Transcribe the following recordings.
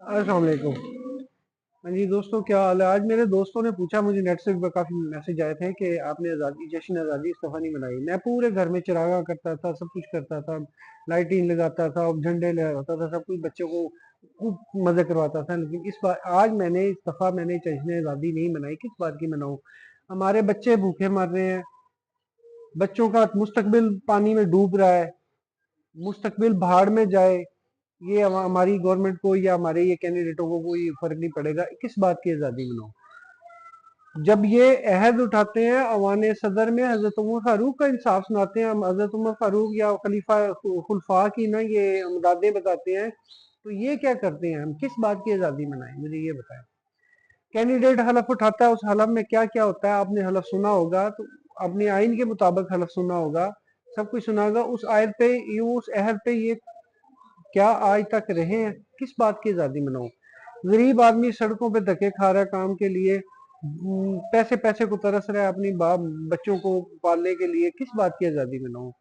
अस्सलाम वालेकुम। हाँ जी दोस्तों, क्या हाल है? आज मेरे दोस्तों ने पूछा, मुझे नेट से काफ़ी मैसेज आए थे कि आपने आज़ादी जश्न आज़ादी इस दफ़ा नहीं मनाई। मैं पूरे घर में चिरागा करता था, सब कुछ करता था, लाइटिंग लगाता था और झंडे लहराता था, सब कुछ बच्चों को खूब मज़े करवाता था। लेकिन इस बार आज मैंने इस दफ़ा मैंने जश्न आज़ादी नहीं मनाई। किस बात की मनाऊँ? हमारे बच्चे भूखे मर रहे हैं, बच्चों का मुस्तकबिल पानी में डूब रहा है, मुस्तकबिल भाड़ में जाए। ये हमारी गवर्नमेंट को या हमारे ये कैंडिडेटों को कोई फर्क नहीं पड़ेगा। किस बात की आज़ादी मनाओ? जब ये अहद उठाते हैं अवान सदर में, हजरत उमर फारूक का इंसाफ सुनाते हैं, हम हजरत उमर फारूक या खलीफा खुलफा की ना ये अमदादे बताते हैं, तो ये क्या करते हैं? हम किस बात की आज़ादी मनाएं? मुझे ये बताएं। कैंडिडेट हलफ उठाता है, उस हलफ में क्या क्या होता है आपने हलफ सुना होगा, तो अपने आइन के मुताबिक हलफ सुना होगा, सब कुछ सुना होगा। उस आयत पे उस अहद पे ये क्या आज तक रहे हैं? किस बात की आज़ादी मनाओ? गरीब आदमी सड़कों पे धक्के खा रहा है काम के लिए, पैसे पैसे को तरस रहा है अपनी बाप बच्चों को पालने के लिए। किस बात की आज़ादी मनाओ?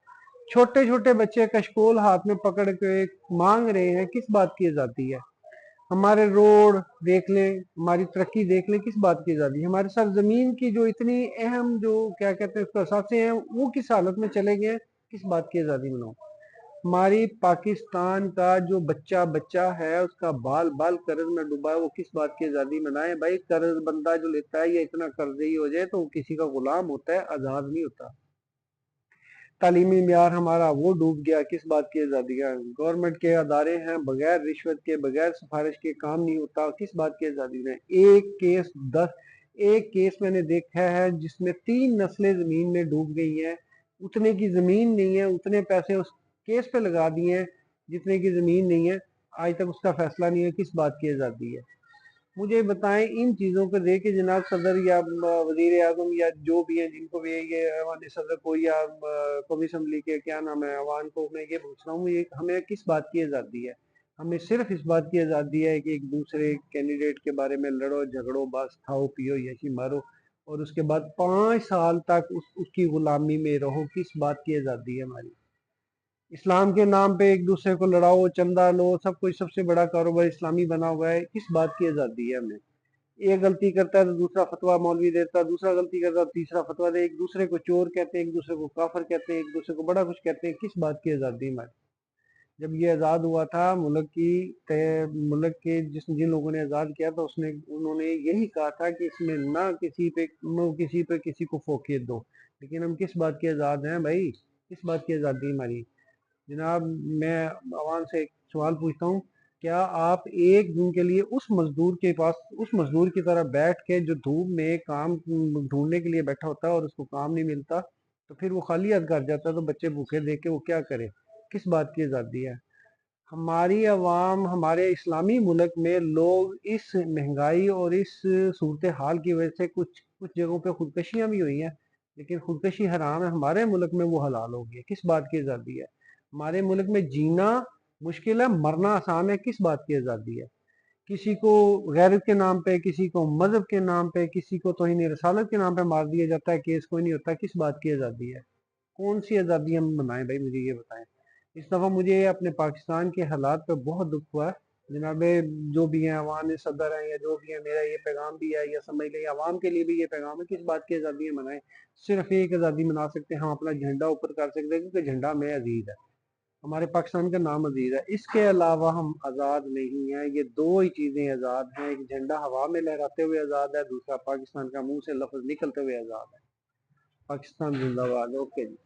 छोटे छोटे बच्चे कशकोल हाथ में पकड़ के मांग रहे हैं। किस बात की आज़ादी है? हमारे रोड देख लें, हमारी तरक्की देख लें, किस बात की आज़ादी? हमारे सर जमीन की जो इतनी अहम जो क्या कहते हैं उसको असासे हैं, वो किस हालत में चले गए हैं? किस बात की आज़ादी मनाओ? हमारी पाकिस्तान का जो बच्चा बच्चा है उसका बाल बाल कर्ज में डूबा है, वो किस बात की आज़ादी मनाए? भाई कर्ज बंदा जो लेता है, ये इतना कर्ज ही हो जाए तो वो किसी का गुलाम होता है, आज़ाद नहीं होता। तालीमी म्यार हमारा वो डूब गया, किस बात की आज़ादी है? गवर्नमेंट के अदारे हैं, बगैर रिश्वत के बगैर सिफारिश के काम नहीं होता, किस बात की आज़ादी है? एक केस मैंने देखा है जिसमें 3 नस्लें ज़मीन में डूब गई हैं। उतने की ज़मीन नहीं है, उतने पैसे उस केस पे लगा दिए हैं जितने की ज़मीन नहीं है, आज तक उसका फैसला नहीं है। किस बात की आज़ादी है? मुझे बताएं। इन चीज़ों को देख के जनाब सदर या वजीर आजम या जो भी हैं, जिनको भी ये अवान सदर को या कौमी असम्बली के क्या नाम है अवान को, मैं ये पूछ रहा हूँ, ये हमें किस बात की आज़ादी है? हमें सिर्फ इस बात की आज़ादी है कि एक दूसरे कैंडिडेट के बारे में लड़ो झगड़ो, बस खाओ पियो यशी मारो, और उसके बाद 5 साल तक उसकी गुलामी में रहो। किस बात की आज़ादी है हमारी? इस्लाम के नाम पे एक दूसरे को लड़ाओ, चंदा लो, सब कुछ, सबसे बड़ा कारोबार इस्लामी बना हुआ है। किस बात की आज़ादी है हमें? एक गलती करता है तो दूसरा फतवा मौलवी देता है, दूसरा गलती करता है तो तीसरा फतवा दे, एक दूसरे को चोर कहते हैं, एक दूसरे को काफिर कहते हैं, एक दूसरे को बड़ा कुछ कहते हैं। किस बात की आज़ादी हमारी? जब ये आज़ाद हुआ था मुल्क के जिन लोगों ने आज़ाद किया था, उसने उन्होंने यही कहा था कि इसमें ना किसी पे किसी को फोकियत दो। लेकिन हम किस बात के आज़ाद हैं भाई? किस बात की आज़ादी हमारी? जनाब, मैं आवाम से एक सवाल पूछता हूँ, क्या आप एक दिन के लिए उस मजदूर के पास, उस मजदूर की तरह बैठ के जो धूप में काम ढूंढने के लिए बैठा होता है और उसको काम नहीं मिलता, तो फिर वो खाली हाथ घर जाता है, तो बच्चे भूखे देख के वो क्या करे? किस बात की आज़ादी है? हमारी अवाम, हमारे इस्लामी मुल्क में लोग इस महंगाई और इस सूरत हाल की वजह से कुछ कुछ जगहों पे खुदकशियां भी हुई हैं, लेकिन खुदकशी हराम है। हमारे मुल्क में वो हलाल हो गई है। किस बात की आज़ादी है? हमारे मुल्क में जीना मुश्किल है, मरना आसान है। किस बात की आज़ादी है? किसी को गैरत के नाम पे, किसी को मजहब के नाम पे, किसी को तौहीन रसालत के नाम पे मार दिया जाता है, केस कोई नहीं होता। किस बात की आज़ादी है? कौन सी आज़ादी हम मनाएं भाई? मुझे ये बताएं। इस दफ़ा मुझे अपने पाकिस्तान के हालात पे बहुत दुख हुआ है। जनाबे, जो भी हैं अवान सदर हैं या जो भी है, मेरा ये पैगाम भी है, या समझ लें अवाम के लिए भी ये पैगाम है, किस बात की आज़ादी मनाएं? सिर्फ एक आज़ादी मना सकते हैं हम, अपना झंडा ऊपर कर सकते हैं, क्योंकि झंडा में अजीज है, हमारे पाकिस्तान का नाम अजीज है। इसके अलावा हम आज़ाद नहीं हैं। ये दो ही चीज़ें आज़ाद हैं, एक झंडा हवा में लहराते हुए आज़ाद है, दूसरा पाकिस्तान का मुंह से लफ्ज़ निकलते हुए आज़ाद है। पाकिस्तान जिंदाबाद। ओके जी।